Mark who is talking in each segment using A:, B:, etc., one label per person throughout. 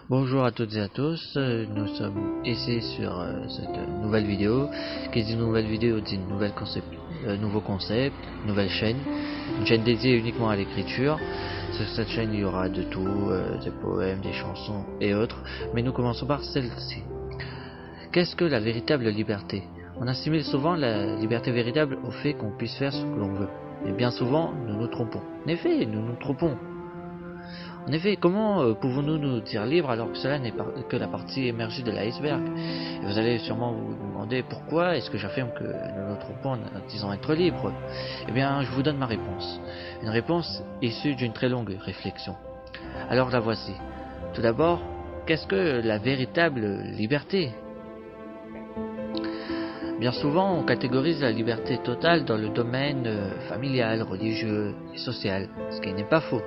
A: Bonjour à toutes et à tous, nous sommes ici sur cette nouvelle vidéo. Qui dit nouvelle vidéo dit nouveau concept, nouvelle chaîne, une chaîne dédiée uniquement à l'écriture. Sur cette chaîne il y aura de tout, des poèmes, des chansons et autres, mais nous commençons par celle-ci. Qu'est-ce que la véritable liberté? On assimile souvent la liberté véritable au fait qu'on puisse faire ce que l'on veut, mais bien souvent nous nous trompons. En effet, nous nous trompons. En effet, comment pouvons-nous nous dire libres alors que cela n'est que la partie émergée de l'iceberg? Et vous allez sûrement vous demander pourquoi est-ce que j'affirme que nous nous trompons en disant être libres? Eh bien, je vous donne ma réponse. Une réponse issue d'une très longue réflexion. Alors la voici. Tout d'abord, qu'est-ce que la véritable liberté? Bien souvent, on catégorise la liberté totale dans le domaine familial, religieux et social, ce qui n'est pas faux,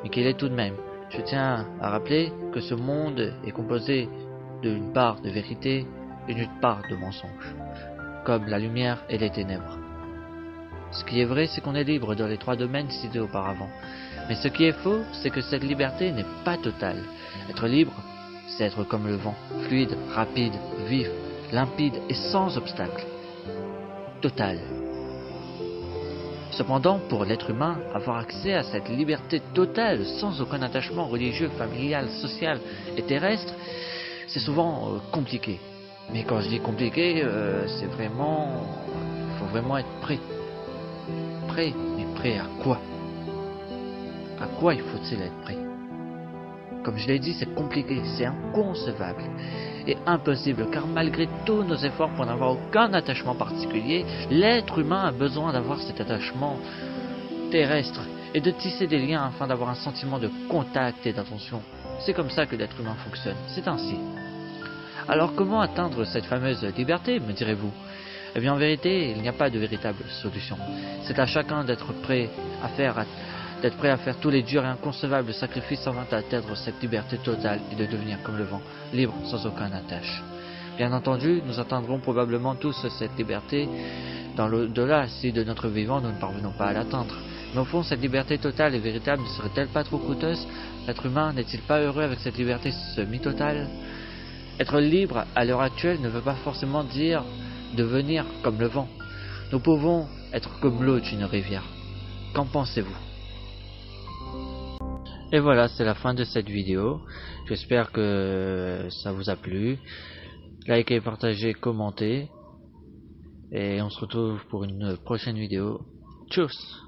A: mais qu'il est tout de même. Je tiens à rappeler que ce monde est composé d'une part de vérité et d'une part de mensonge, comme la lumière et les ténèbres. Ce qui est vrai, c'est qu'on est libre dans les trois domaines cités auparavant. Mais ce qui est faux, c'est que cette liberté n'est pas totale. Être libre, c'est être comme le vent, fluide, rapide, vif, limpide et sans obstacle. Total. Cependant, pour l'être humain, avoir accès à cette liberté totale sans aucun attachement religieux, familial, social et terrestre, c'est souvent compliqué. Mais quand je dis compliqué, c'est vraiment... il faut vraiment être prêt. Prêt? Mais prêt à quoi? À quoi il faut-il être prêt? Comme je l'ai dit, c'est compliqué, c'est inconcevable et impossible, car malgré tous nos efforts pour n'avoir aucun attachement particulier, l'être humain a besoin d'avoir cet attachement terrestre et de tisser des liens afin d'avoir un sentiment de contact et d'attention. C'est comme ça que l'être humain fonctionne, c'est ainsi. Alors comment atteindre cette fameuse liberté, me direz-vous? Eh bien en vérité, il n'y a pas de véritable solution. C'est à chacun d'être prêt à faire tous les durs et inconcevables sacrifices afin d'atteindre cette liberté totale et de devenir comme le vent, libre sans aucun attache. Bien entendu, nous atteindrons probablement tous cette liberté dans l'au-delà si de notre vivant nous ne parvenons pas à l'atteindre. Mais au fond, cette liberté totale et véritable ne serait-elle pas trop coûteuse? L'être humain n'est-il pas heureux avec cette liberté semi-totale? Être libre à l'heure actuelle ne veut pas forcément dire devenir comme le vent. Nous pouvons être comme l'eau d'une rivière. Qu'en pensez-vous? Et voilà, c'est la fin de cette vidéo. J'espère que ça vous a plu. Likez, partagez, commentez. Et on se retrouve pour une prochaine vidéo. Tchuss!